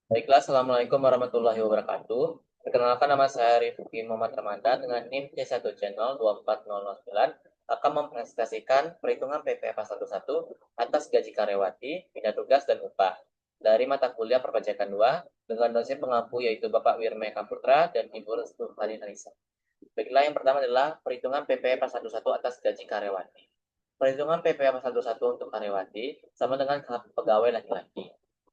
Baiklah, Assalamualaikum warahmatullahi wabarakatuh. Perkenalkan, nama saya Rifki Muhammad Ramadan dengan NIM C1 Channel 24009 akan mempresentasikan perhitungan PPh Pasal 21 atas gaji karyawati, bina tugas, dan upah dari mata kuliah perpajakan 2 dengan dosen pengampu yaitu Bapak Wirme Kaputra dan Ibu Restu Halin Anissa. Baiklah, yang pertama adalah perhitungan PPh Pasal 21 atas gaji karyawati. Perhitungan PPh Pasal 21 untuk karyawati sama dengan pegawai laki-laki.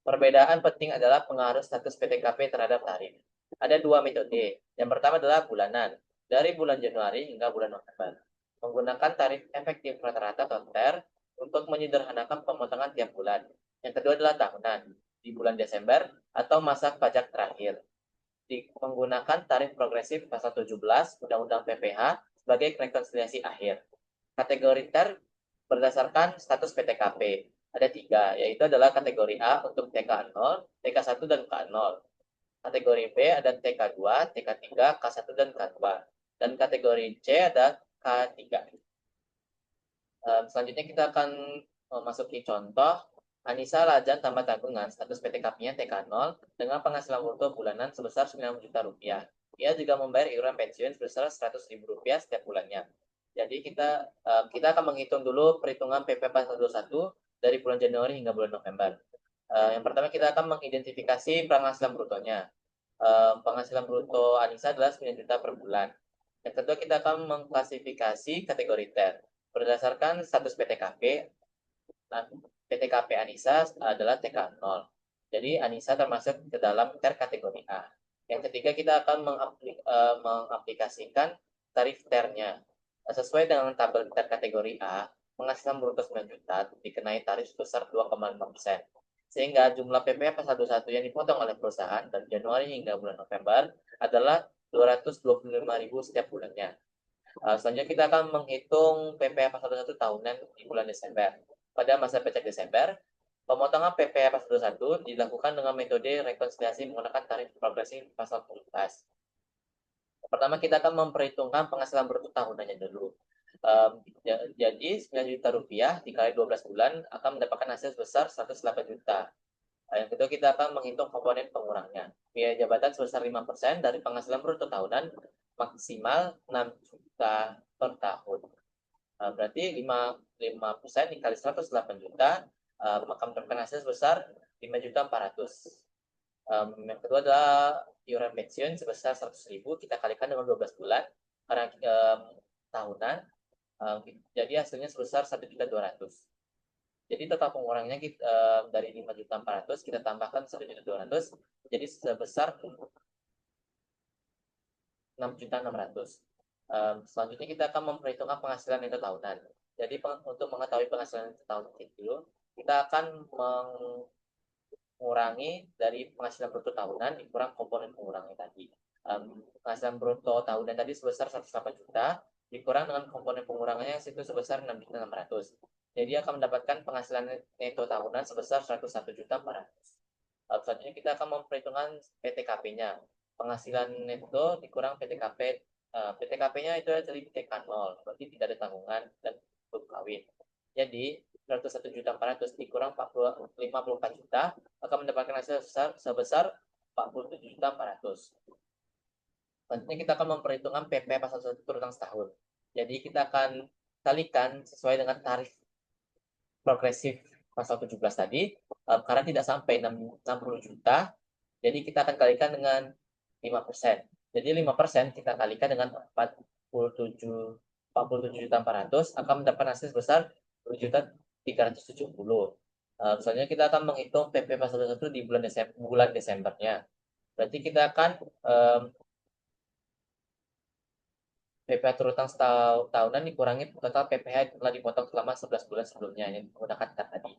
Perbedaan penting adalah pengaruh status PTKP terhadap tarif. Ada dua metode. Yang pertama adalah bulanan, dari bulan Januari hingga bulan November. Menggunakan tarif efektif rata-rata atau TER untuk menyederhanakan pemotongan tiap bulan. Yang kedua adalah tahunan, di bulan Desember atau masa pajak terakhir. Menggunakan tarif progresif pasal 17 Undang-Undang PPh sebagai rekonsiliasi akhir. Kategori TER berdasarkan status PTKP. Ada tiga, yaitu adalah kategori A untuk TK0, TK1, dan K0. Kategori B ada TK2, TK3, K1, dan K2. Dan kategori C ada K3. Selanjutnya kita akan memasuki contoh. Anissa Lajan tambah tanggungan status PTKP-nya TK0 dengan penghasilan brutto bulanan sebesar 9 juta rupiah. Ia juga membayar iuran pensiun sebesar 100 ribu rupiah setiap bulannya. Jadi kita akan menghitung dulu perhitungan PP pasal 21 dari bulan Januari hingga bulan November. Yang pertama kita akan mengidentifikasi penghasilan brutonya. Penghasilan bruto Anissa adalah 9 juta per bulan. Yang kedua kita akan mengklasifikasi kategori TER. Berdasarkan status PTKP, PTKP Anissa adalah TK0. Jadi Anissa termasuk ke dalam TER kategori A. Yang ketiga kita akan mengaplikasikan tarif TER-nya. Sesuai dengan tabel TER kategori A, penghasilan bruto 9 juta dikenai tarif sebesar 2,5%. Sehingga jumlah PPh pasal 21 yang dipotong oleh perusahaan dari Januari hingga bulan November adalah 225.000 setiap bulannya. Selanjutnya kita akan menghitung PPh pasal 21 tahunan di bulan Desember. Pada masa pajak Desember, pemotongan PPh pasal 21 dilakukan dengan metode rekonsiliasi menggunakan tarif progresif pasal 17. Pertama kita akan memperhitungkan penghasilan bruto tahunannya dulu. Jadi 9 juta rupiah dikali 12 bulan akan mendapatkan hasil sebesar 108 juta. Yang kedua kita akan menghitung komponen pengurangnya. Biaya jabatan sebesar 5% dari penghasilan bruto tahunan maksimal 6 juta per tahun. Berarti 5% dikali 108 juta, maka mendapatkan hasil sebesar 5 juta 400. Yang kedua adalah iuran pensiun sebesar 100.000 kita kalikan dengan 12 bulan karena tahunan, jadi hasilnya sebesar 1.200.000. Jadi total pengurangnya dari 5.400.000 kita tambahkan 1.200.000 jadi sebesar 6.600.000. Selanjutnya kita akan memperhitungkan penghasilan neto tahunan. Jadi untuk mengetahui penghasilan neto tahunan itu, kita akan mengurangi dari penghasilan bruto tahunan dikurang komponen pengurangnya tadi. Penghasilan bruto tahunan tadi sebesar 108 juta, dikurang dengan komponen pengurangannya itu sebesar 6.600.000. Jadi akan mendapatkan penghasilan neto tahunan sebesar 101.400.000. Selanjutnya kita akan memperhitungkan PTKP-nya. Penghasilan neto dikurang PTKP. PTKP-nya itu dari PTK0, berarti tidak ada tanggungan dan belum kawin. Jadi 101.400.000 dikurang 54 juta akan mendapatkan hasil sebesar 47.400.000. Selanjutnya kita akan memperhitungkan PP pasal 1 turun setahun. Jadi kita akan kalikan sesuai dengan tarif progresif pasal 17 tadi, karena tidak sampai 60 juta, jadi kita akan kalikan dengan 5%. Jadi 5% kita kalikan dengan 47.400 akan mendapatkan hasil sebesar 10.370. Misalnya kita akan menghitung PP pasal 1 di bulan Desembernya. Berarti kita akan PPh terutang tahunan dikurangi total PPh yang telah dipotong selama 11 bulan sebelumnya yang menggunakan tadi.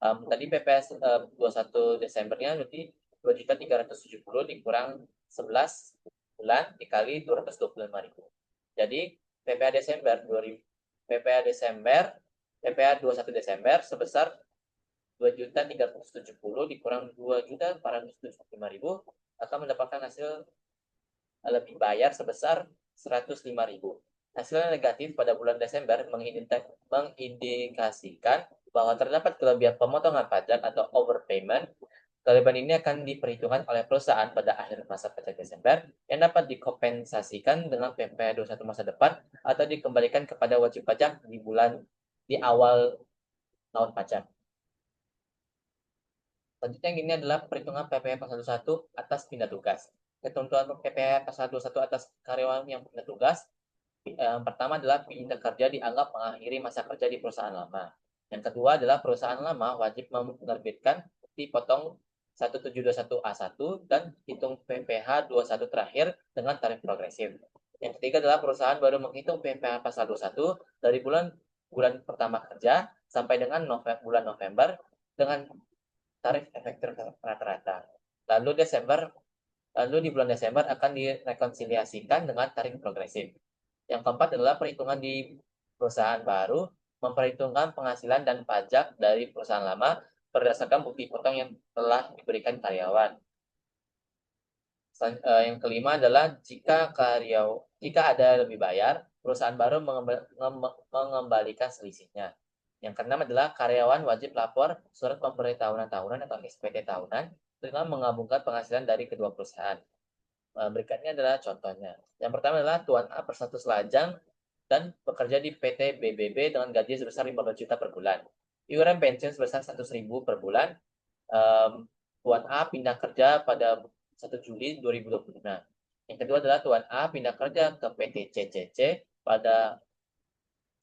Tadi PPh 21 Desembernya berarti 2.370 dikurang 11 bulan dikali 225.000. Jadi PPh Desember 2000 PPh Desember PPh 21 Desember sebesar 2.370 dikurang 2.475.000 akan mendapatkan hasil lebih bayar sebesar 105.000. Hasilnya negatif pada bulan Desember mengindikasikan bahwa terdapat kelebihan pemotongan pajak atau overpayment Kelebihan ini akan diperhitungkan oleh perusahaan pada akhir masa pajak Desember yang dapat dikompensasikan dengan PP 21 masa depan atau dikembalikan kepada wajib pajak di awal tahun pajak. Selanjutnya yang ini adalah perhitungan PPh pasal 21 atas pindah tugas. Ketentuan PPh pasal 21 atas karyawan yang pindah tugas, yang pertama adalah pindah kerja dianggap mengakhiri masa kerja di perusahaan lama. Yang kedua adalah perusahaan lama wajib menerbitkan bukti potong 1721A1 dan hitung PPh 21 terakhir dengan tarif progresif. Yang ketiga adalah perusahaan baru menghitung PPh pasal 21 dari bulan pertama kerja sampai dengan bulan November dengan tarif efektif rata-rata. Lalu di bulan Desember akan direkonsiliasikan dengan tarif progresif. Yang keempat adalah perhitungan di perusahaan baru memperhitungkan penghasilan dan pajak dari perusahaan lama berdasarkan bukti potong yang telah diberikan karyawan. Yang kelima adalah jika ada lebih bayar, perusahaan baru mengembalikan selisihnya. Yang keenam adalah karyawan wajib lapor surat pemberitahuan tahunan atau SPT tahunan dengan menggabungkan penghasilan dari kedua perusahaan. Berikutnya adalah contohnya. Yang pertama adalah Tuan A berstatus lajang dan bekerja di PT BBB dengan gaji sebesar 15 juta per bulan. Iuran pensiun sebesar 100.000 per bulan. Tuan A pindah kerja pada 1 Juli 2025. Yang kedua adalah Tuan A pindah kerja ke PT CCC pada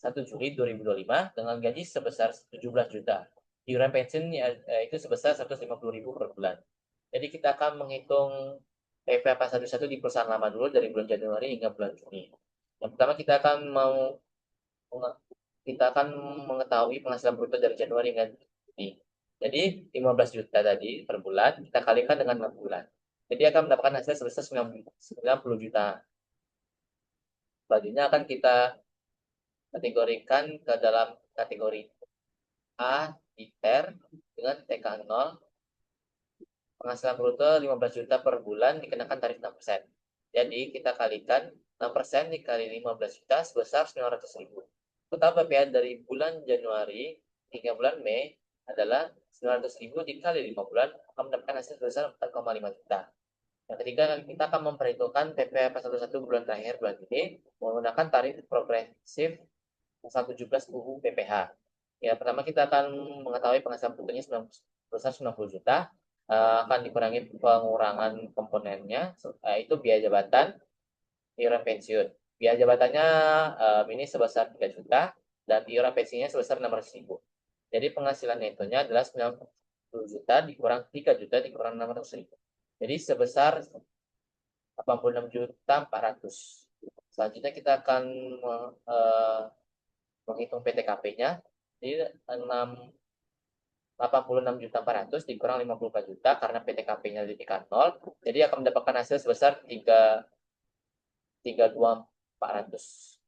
1 Juli 2025 dengan gaji sebesar 17 juta. Iuran pensiun itu sebesar 150.000 per bulan. Jadi kita akan menghitung PPh pasal 21 di perusahaan lama dulu dari bulan Januari hingga bulan Juni. Yang pertama kita akan mengetahui penghasilan bruto dari Januari hingga Juni. Jadi 15 juta tadi per bulan kita kalikan dengan 6 bulan. Jadi akan mendapatkan hasil sebesar 90 juta. Selanjutnya akan kita kategorikan ke dalam kategori A di TER dengan TK0. Penghasilan bruto 15 juta per bulan dikenakan tarif 6%. Jadi kita kalikan 6% dikali 15 juta sebesar 900.000. Total PPh dari bulan Januari hingga bulan Mei adalah 900.000 dikali 5 bulan akan mendapatkan hasil sebesar 4,5 juta. Yang ketiga, kita akan memperhitungkan PPh pasal 21 bulan terakhir bulan ini menggunakan tarif progresif pasal 17 UU PPh. Ya, pertama kita akan mengetahui penghasilan brutonya sebesar 90 juta, akan dikurangi pengurangan komponennya, itu biaya jabatan, iuran pensiun. Biaya jabatannya ini sebesar 3 juta, dan iuran pensiunnya sebesar 600.000. Jadi penghasilan netonya adalah 90 juta dikurang 3 juta dikurang 600.000. Jadi sebesar 86 juta 400. Selanjutnya kita akan menghitung PTKP-nya. Jadi 86 juta 400 dikurang 54 juta karena PTKP-nya di tingkat 0. Jadi akan mendapatkan hasil sebesar 32.400.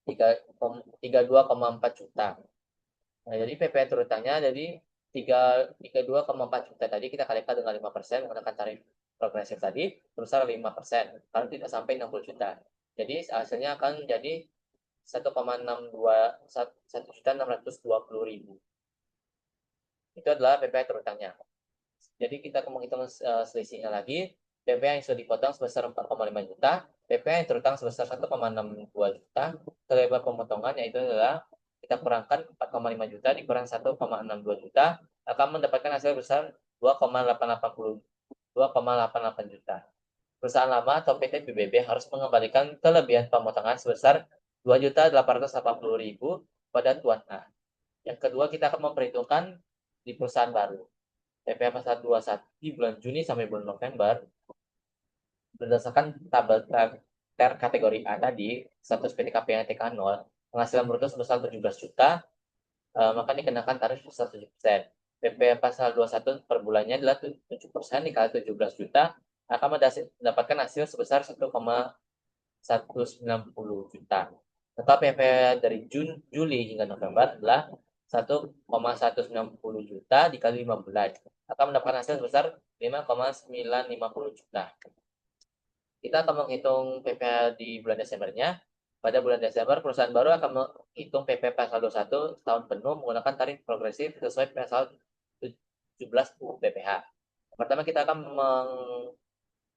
32,4 juta. Nah, jadi PPh terutangnya jadi 32,4 juta tadi kita kalikan dengan 5% menggunakan tarif progresif tadi sebesar 5% karena tidak sampai 60 juta. Jadi hasilnya akan jadi 1,620.000. Itu adalah PPh terutangnya. Jadi kita menghitung selisihnya lagi. PPh yang sudah dipotong sebesar 4,5 juta, PPh yang terutang sebesar 1,62 juta, kelebihan pemotongan yaitu adalah kita kurangkan 4,5 juta dikurang 1,62 juta akan mendapatkan hasil besar 2,888 juta. Perusahaan lama atau PT BBB harus mengembalikan kelebihan pemotongan sebesar 2.880.000 pada Tuan A. Yang kedua, kita akan memperhitungkan di perusahaan baru. PPh pasal 21 di bulan Juni sampai bulan November berdasarkan tabel TER kategori A tadi, status PTKP yang TK0, penghasilan bruto sebesar 17 juta, maka dikenakan tarif sebesar 7%. PPh pasal 21 per bulannya adalah 7% dikali 17 juta, akan mendapatkan hasil sebesar 1,190 juta. Total PPh dari Juli hingga November adalah 1,190 juta dikali 5 bulan. Akan mendapatkan hasil sebesar 5,950 juta. Kita akan menghitung PPh di bulan Desembernya. Pada bulan Desember, perusahaan baru akan menghitung PPh pasal 21 tahun penuh menggunakan tarif progresif sesuai pasal 17 UU PPh. Pertama kita akan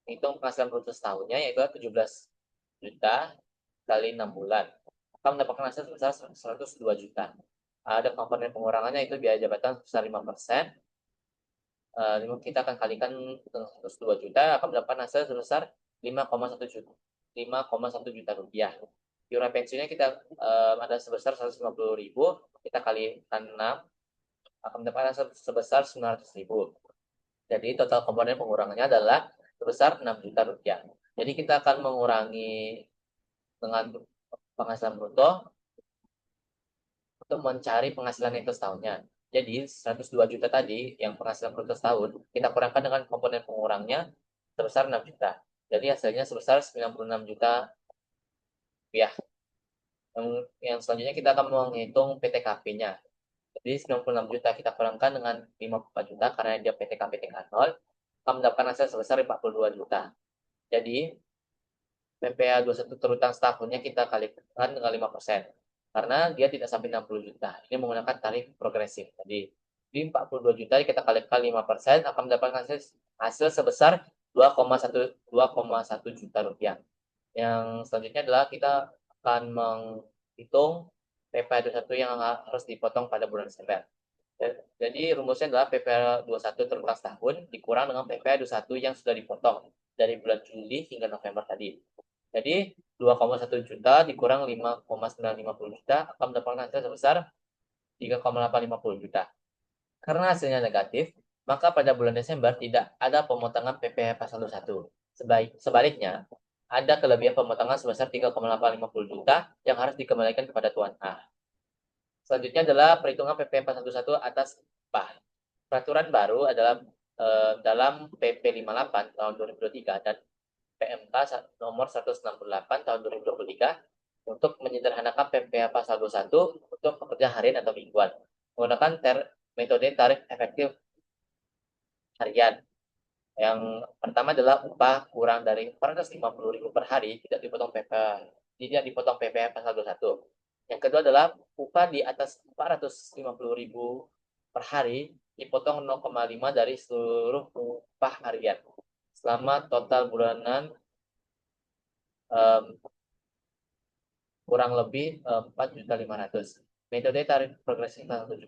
menghitung penghasilan bruto setahunnya, yaitu 17 juta kali 6 bulan. Akan mendapatkan hasil sebesar 102 juta. Ada komponen pengurangannya, itu biaya jabatan sebesar 5%. Kita akan kalikan dengan 102 juta, akan mendapatkan hasil sebesar 5,1 juta. 5,1 juta rupiah. Iuran pensiunnya kita ada sebesar 150.000, kita kalikan 6, akan mendapatkan hasil sebesar 900.000. Jadi total komponen pengurangannya adalah sebesar 6 juta rupiah. Jadi kita akan mengurangi dengan penghasilan bruto untuk mencari penghasilan neto setahunnya. Jadi 102 juta tadi yang penghasilan bruto setahun, kita kurangkan dengan komponen pengurangnya sebesar 6 juta. Jadi hasilnya sebesar 96 juta rupiah. Yang selanjutnya kita akan menghitung PTKP-nya. Jadi 96 juta kita kurangkan dengan 54 juta karena dia PTKP tingkat 0, akan mendapatkan hasil sebesar 42 juta. Jadi PPh 21 terutang setahunnya kita kalikan dengan 5%. Karena dia tidak sampai 60 juta. Ini menggunakan tarif progresif. Jadi di 42 juta kita kalikan 5%, akan mendapatkan hasil sebesar 2,1 juta rupiah. Yang selanjutnya adalah kita akan menghitung PPh 21 yang harus dipotong pada bulan Desember. Jadi rumusnya adalah PPh 21 terutang setahun dikurang dengan PPh 21 yang sudah dipotong dari bulan Juli hingga November tadi. Jadi 2,1 juta dikurang 5,950 juta akan mendapatkan hasil sebesar 3,850 juta. Karena hasilnya negatif, maka pada bulan Desember tidak ada pemotongan PPh pasal 21. Sebaliknya, ada kelebihan pemotongan sebesar 3,850 juta yang harus dikembalikan kepada Tuan A. Selanjutnya adalah perhitungan PPh pasal 21 atas upah. Peraturan baru adalah dalam PP 58 tahun 2023 dan PMK nomor 168 tahun 2023 untuk menyederhanakan PPh pasal 21 untuk pekerja harian atau mingguan menggunakan metode tarif efektif harian. Yang pertama adalah upah kurang dari 450.000 per hari tidak dipotong PPh pasal 21. Yang kedua adalah upah di atas 450.000 per hari dipotong 0,5 dari seluruh upah harian selama total bulanan kurang lebih 4.500.000. Metode tarif progresif pasal 17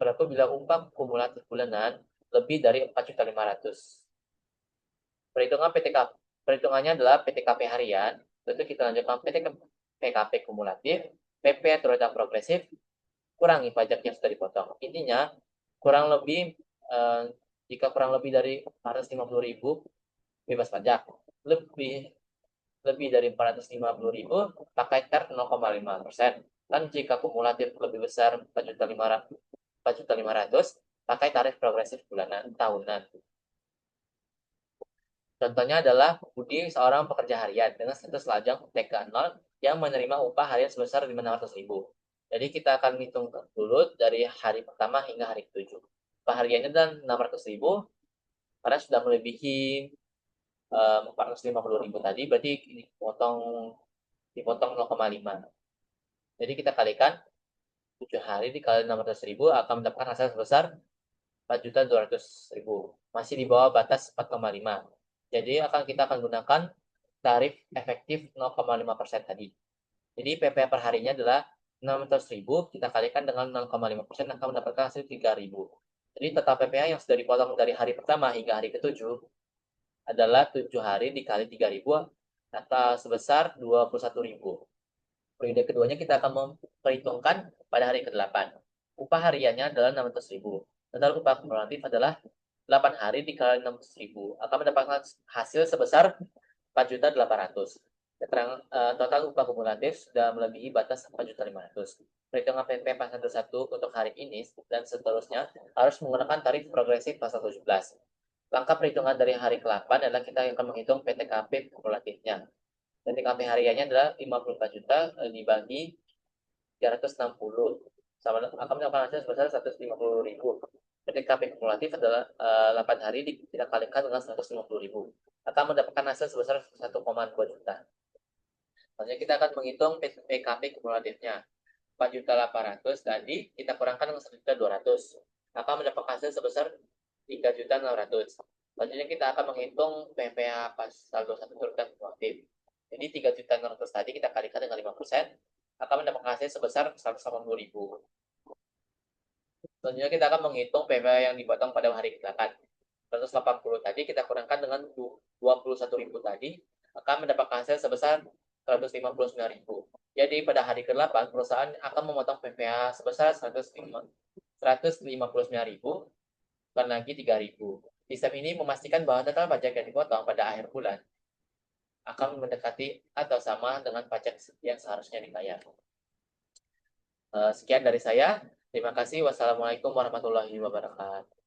berlaku bila upah kumulatif bulanan lebih dari 4.500.000. Perhitungannya adalah PTKP harian, tentu kita lanjutkan PKP kumulatif, PP terutama progresif, kurangi pajak yang sudah dipotong. Intinya, kurang lebih jika kurang lebih dari 450.000 bebas pajak, lebih dari 450.000 pakai TER 0,5%. Dan jika kumulatif lebih besar 4.500.000 pakai tarif progresif bulanan tahunan. Contohnya adalah Budi, seorang pekerja harian dengan status lajang TK 0 yang menerima upah harian sebesar 500.000. Jadi kita akan hitung dulu dari hari pertama hingga hari ke-7. Upah hariannya adalah 600.000 karena sudah melebihi 450.000 tadi, berarti dipotong 0,5. Jadi kita kalikan 7 hari dikali 600.000 akan mendapatkan hasil sebesar 4.200.000. Masih di bawah batas 4,5. Jadi kita akan gunakan tarif efektif 0,5% tadi. Jadi PPh per harinya adalah 600.000, kita kalikan dengan 0,5% akan mendapatkan hasil 3.000. Jadi total PPh yang sudah dipotong dari hari pertama hingga hari ke-7 adalah 7 hari dikali 3.000 atau sebesar 21.000. Periode keduanya kita akan memperhitungkan pada hari ke-8. Upah hariannya adalah 600.000. Total upah kumulatif adalah 8 hari dikali 600.000 akan mendapatkan hasil sebesar 4.800.000. Total upah kumulatif sudah melebihi batas 4.500.000. Perhitungan PP pasal 21 untuk hari ini dan seterusnya harus menggunakan tarif progresif pasal 17. Langkah perhitungan dari hari ke-8 adalah kita akan menghitung PTKP kumulatifnya. PTKP hariannya adalah 54 juta dibagi 360 sama akan mendapatkan hasil sebesar 150.000. PTKP kumulatif adalah 8 hari kita kalikan dengan 150.000 akan mendapatkan hasil sebesar 1,2 juta. Selanjutnya kita akan menghitung PKP kumulatifnya. 4.800.000 tadi kita kurangkan dengan 1.200.000 akan mendapatkan hasil sebesar 3.600.000. Selanjutnya kita akan menghitung PPh pas saldo 1 turut dan fluktuatif. Jadi 3.600 tadi kita kalikan dengan 5%, akan mendapatkan hasil sebesar 180.000. Selanjutnya kita akan menghitung PPh yang dipotong pada hari kecelakaan. 180 tadi kita kurangkan dengan 21.000 tadi, akan mendapatkan hasil sebesar 159.000. Jadi pada hari ke-8 perusahaan akan memotong PPh sebesar 159.000 dan lagi 3.000. Sistem ini memastikan bahwa total pajak yang dipotong pada akhir bulan akan mendekati atau sama dengan pajak yang seharusnya dibayar. Sekian dari saya. Terima kasih. Wassalamualaikum warahmatullahi wabarakatuh.